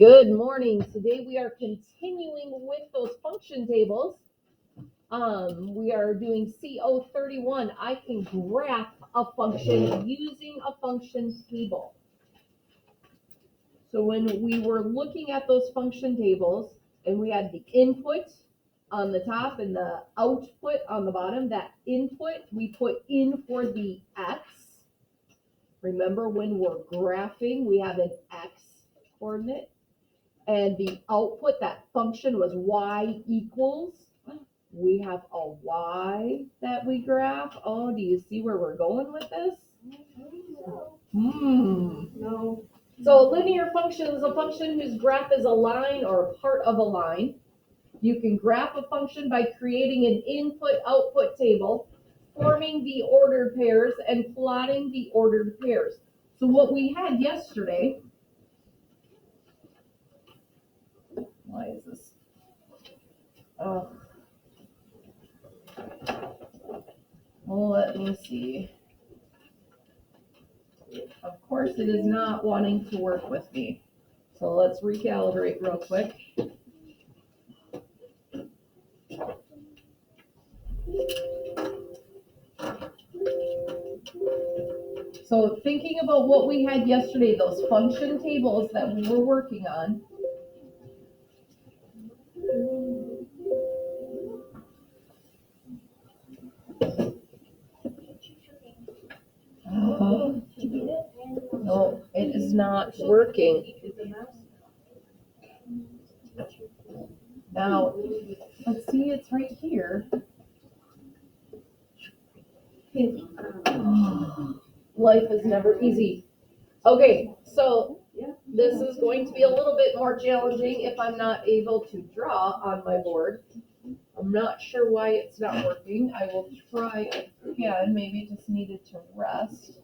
Good morning. Today we are continuing with those function tables. We are doing CO31. I can graph a function using a function table. So when we were looking at those function tables and we had the input on the top and the output on the bottom, that input we put in for the x. Remember, when we're graphing, we have an x coordinate. And the output, that function was y equals. We have a y that we graph. Oh, do you see where we're going with this? No. So a linear function is a function whose graph is a line or a part of a line. You can graph a function by creating an input-output table, forming the ordered pairs, and plotting the ordered pairs. So what we had yesterday, why is this? Oh. Well, let me see. Of course, it is not wanting to work with me. So let's recalibrate real quick. So thinking about what we had yesterday, those function tables that we were working on. No, it is not working. Now, let's see, it's right here. Life is never easy. Okay, so this is going to be a little bit more challenging if I'm not able to draw on my board. I'm not sure why it's not working. I will try again. Maybe it just needed to rest.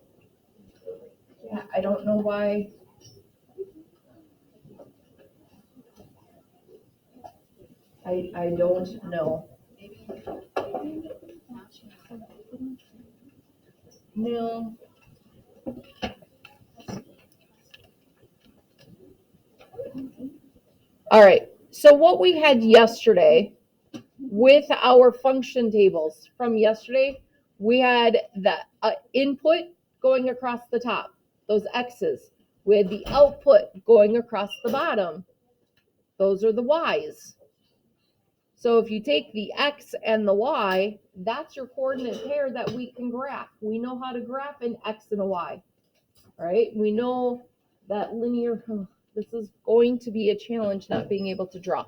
Yeah, I don't know why. I don't know. No. All right. So what we had yesterday with our function tables from yesterday, we had the input going across the top, those x's. We had the output going across the bottom. Those are the y's. So if you take the x and the y, that's your coordinate pair that we can graph. We know how to graph an x and a y, right? We know that linear, this is going to be a challenge not being able to draw.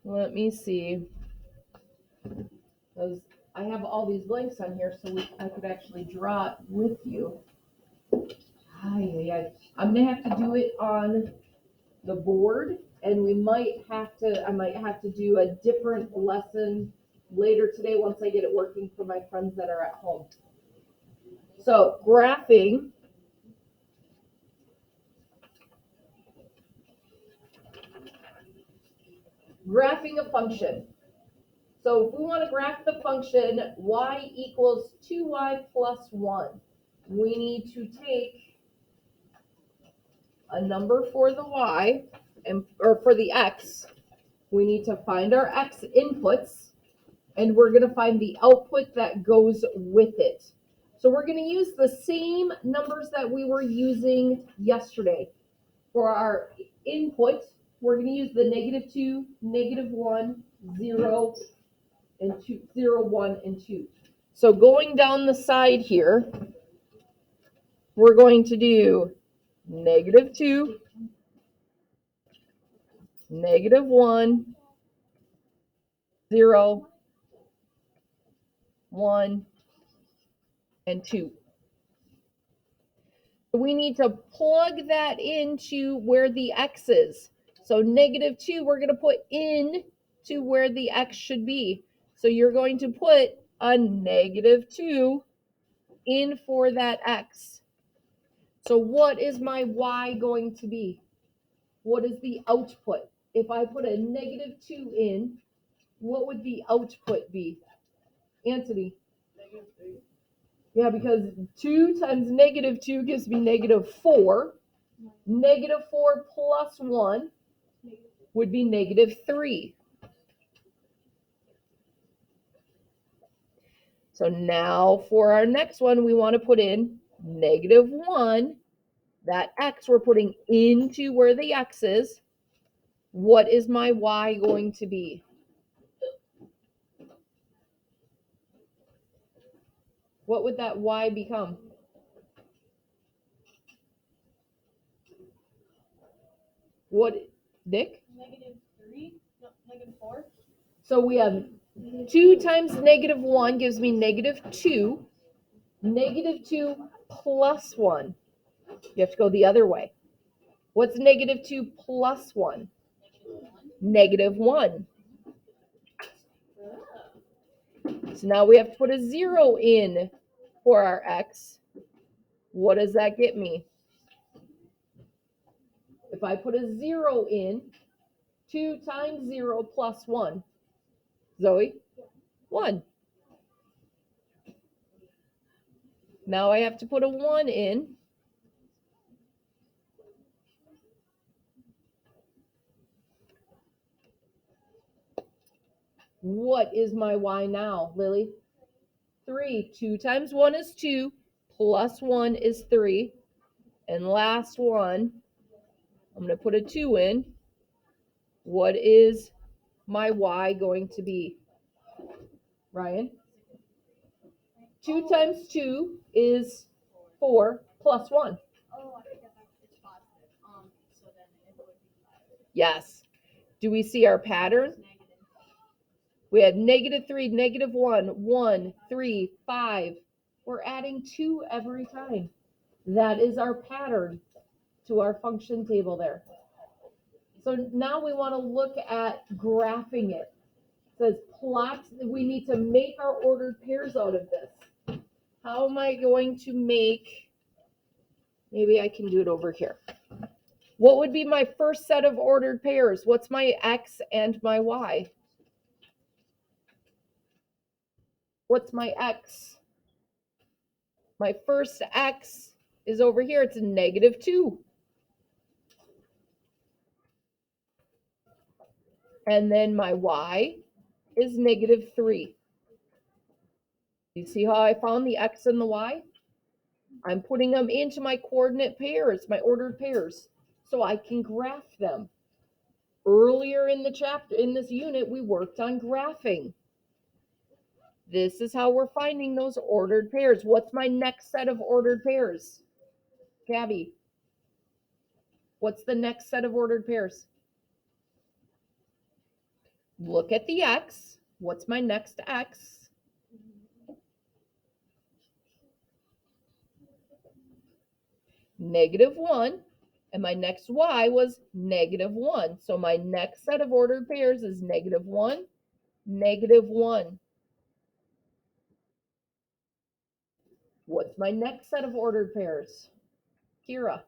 Let me see, because I have all these blanks on here, so I could actually draw it with you. I'm gonna have to do it on the board, and I might have to do a different lesson later today once I get it working for my friends that are at home. So graphing. Graphing a function. So if we want to graph the function y equals 2y plus 1, we need to take a number for the y, or for the x. We need to find our x inputs, and we're going to find the output that goes with it. So we're going to use the same numbers that we were using yesterday. For our input, we're going to use the -2, -1, 0, and 2, 0, 1, and 2. So going down the side here, we're going to do -2, -1, 0, 1, and 2. We need to plug that into where the x is. So -2, we're going to put in to where the x should be. So you're going to put a -2 in for that x. So what is my y going to be? What is the output? If I put a -2 in, what would the output be? Anthony? Yeah, because 2 times negative 2 gives me negative 4. Negative 4 plus 1 would be negative 3. So now for our next one, we want to put in negative 1. That x we're putting into where the x is. What is my y going to be? What would that y become? What, Nick? Negative 3? No, negative 4. So we have 2 times negative 1 gives me negative 2. Negative 2 plus 1. You have to go the other way. What's negative 2 plus 1? Negative 1. So now we have to put a 0 in for our x. What does that get me? If I put a 0 in, 2 times 0 plus 1. Zoe? 1. Now I have to put a 1 in. What is my y now, Lily? 3. 2 times 1 is 2, plus 1 is 3. And last one, I'm going to put a 2 in. What is my y going to be? Ryan? 2 times 2 is 4 plus 1. Oh, I forgot it's positive. So then it would be 5. Yes. Do we see our pattern? We had negative 3, negative 1, 1, 3, 5. We're adding 2 every time. That is our pattern to our function table there. So now we want to look at graphing it. It says plot, we need to make our ordered pairs out of this. How am I going to make, maybe I can do it over here. What would be my first set of ordered pairs? What's my x and my y? What's my x? My first x is over here. It's a negative 2. And then my y is negative 3. You see how I found the x and the y? I'm putting them into my coordinate pairs, my ordered pairs, so I can graph them. Earlier in the chapter, in this unit, we worked on graphing. This is how we're finding those ordered pairs. What's my next set of ordered pairs? Gabby, what's the next set of ordered pairs? Look at the x. What's my next x? Negative 1. And my next y was negative 1. So my next set of ordered pairs is negative 1, negative 1. What's my next set of ordered pairs? Kira?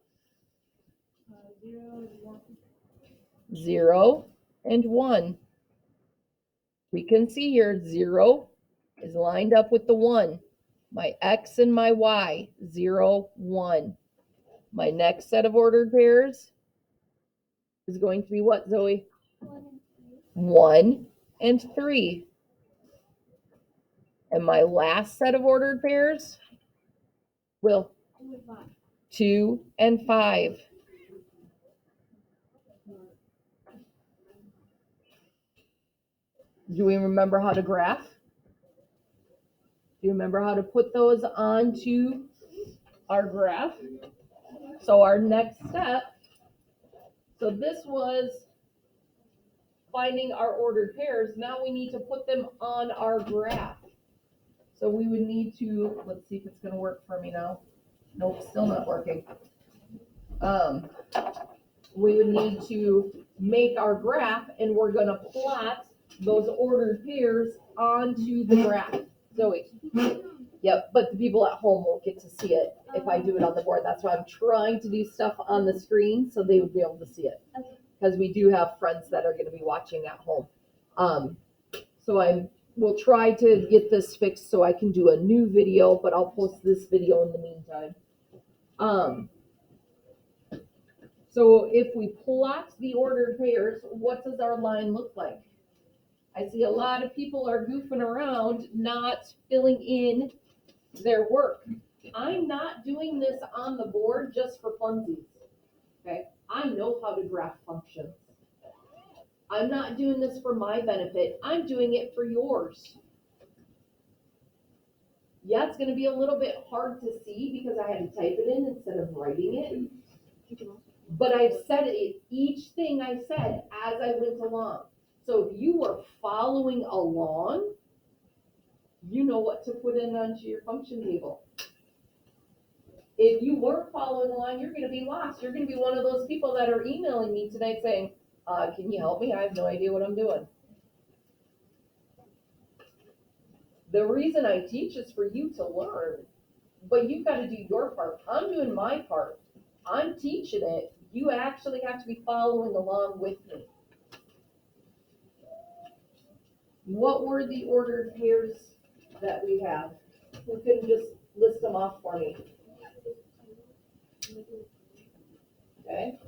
0 and 1. 0 and 1. We can see here 0 is lined up with the 1. My x and my y, 0, 1. My next set of ordered pairs is going to be what, Zoe? 1 and 3. And my last set of ordered pairs, Will? 2 and 5. Do we remember how to graph? Do you remember how to put those onto our graph? So our next step, so this was finding our ordered pairs. Now we need to put them on our graph. So we would need to, let's see if it's going to work for me now. Nope, still not working. We would need to make our graph, and we're going to plot those ordered pairs onto the graph. Zoe. Yep, but the people at home won't get to see it if I do it on the board. That's why I'm trying to do stuff on the screen so they would be able to see it. Because we do have friends that are going to be watching at home. So I will try to get this fixed so I can do a new video, but I'll post this video in the meantime. So if we plot the ordered pairs, what does our line look like? I see a lot of people are goofing around, not filling in their work. I'm not doing this on the board just for funsies, okay? I know how to graph functions. I'm not doing this for my benefit. I'm doing it for yours. Yeah, it's gonna be a little bit hard to see because I had to type it in instead of writing it. But I've said it, each thing I said as I went along. So if you were following along, you know what to put in onto your function table. If you weren't following along, you're gonna be lost. You're gonna be one of those people that are emailing me tonight saying, can you help me? I have no idea what I'm doing. The reason I teach is for you to learn, but you've got to do your part. I'm doing my part. I'm teaching it. You actually have to be following along with me. What were the ordered pairs that we have? Who can just list them off for me? Okay.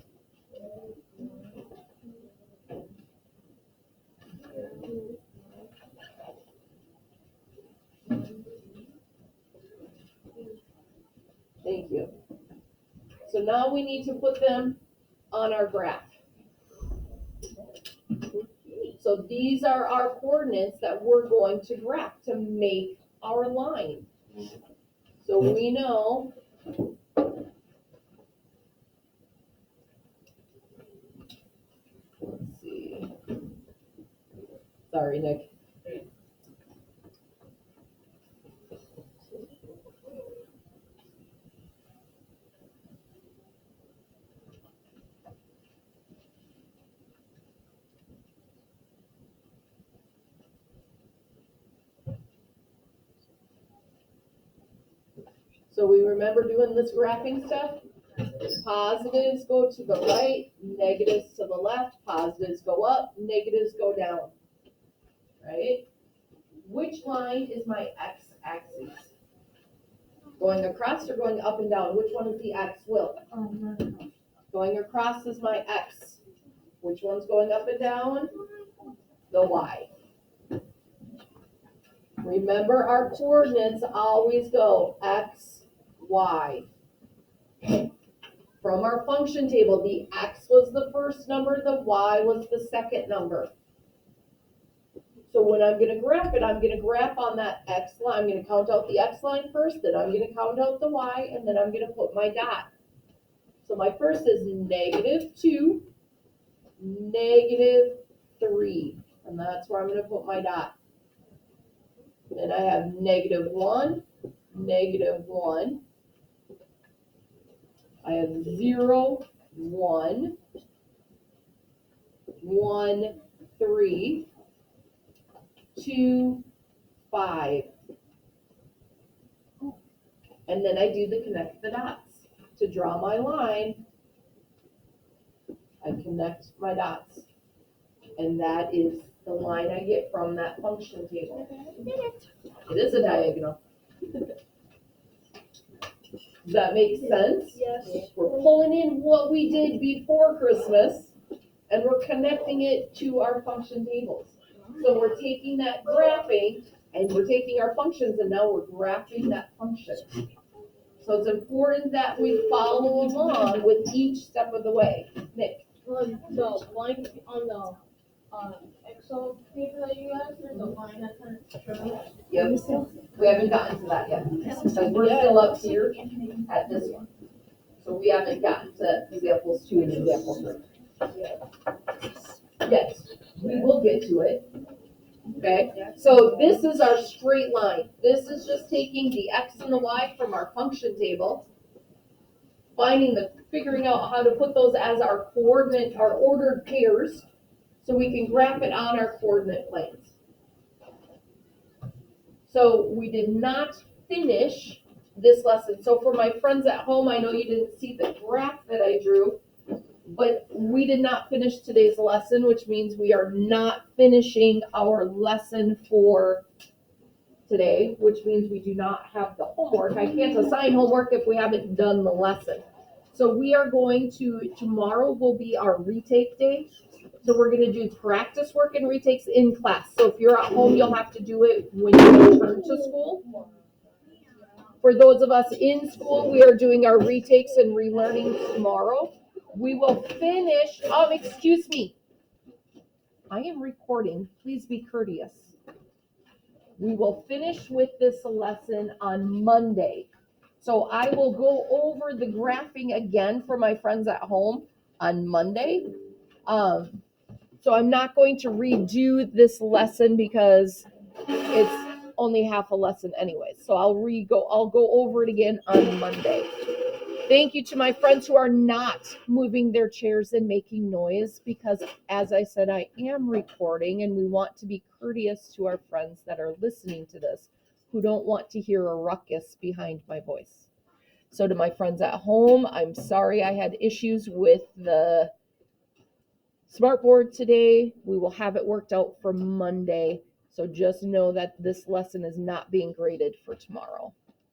Thank you. So now we need to put them on our graph. So these are our coordinates that we're going to graph to make our line. So we know let's see. Sorry, Nick. So we remember doing this graphing stuff? Positives go to the right, negatives to the left, positives go up, negatives go down, right? Which line is my x-axis? Going across or going up and down? Which one is the x, Will? Going across is my x. Which one's going up and down? The y. Remember, our coordinates always go x, y. From our function table, the x was the first number, the y was the second number. So when I'm going to graph it, I'm going to graph on that x line. I'm going to count out the x line first, then I'm going to count out the y, and then I'm going to put my dot. So my first is -2, -3, and that's where I'm going to put my dot. Then I have -1, -1. I have 0, 1, 1, 3, 2, 5. And then I do the connect the dots. To draw my line, I connect my dots. And that is the line I get from that function table. It is a diagonal. Does that make sense? Yes. We're pulling in what we did before Christmas, and we're connecting it to our function tables. So we're taking that graphing, and we're taking our functions, and now we're graphing that function. So it's important that we follow along with each step of the way. Nick? The line on the Excel paper that you have, there's a line that kind of shows. Yep. We haven't gotten to that yet. Because we're still up here at this one. So we haven't gotten to examples 2 and example 3. Yes, we will get to it. Okay, so this is our straight line. This is just taking the x and the y from our function table, figuring out how to put those as our coordinate, our ordered pairs, so we can graph it on our coordinate planes. So we did not finish this lesson. So for my friends at home, I know you didn't see the graph that I drew. But we did not finish today's lesson, which means we are not finishing our lesson for today, which means we do not have the homework. I can't assign homework if we haven't done the lesson. So we are going to, tomorrow will be our retake day. So we're going to do practice work and retakes in class. So if you're at home, you'll have to do it when you return to school. For those of us in school, we are doing our retakes and relearning tomorrow. We will finish, excuse me. I am recording. Please be courteous. We will finish with this lesson on Monday. So I will go over the graphing again for my friends at home on Monday. So I'm not going to redo this lesson because it's only half a lesson anyway. So I'll go over it again on Monday. Thank you to my friends who are not moving their chairs and making noise because, as I said, I am recording and we want to be courteous to our friends that are listening to this who don't want to hear a ruckus behind my voice. So to my friends at home, I'm sorry I had issues with the smartboard today. We will have it worked out for Monday. So just know that this lesson is not being graded for tomorrow.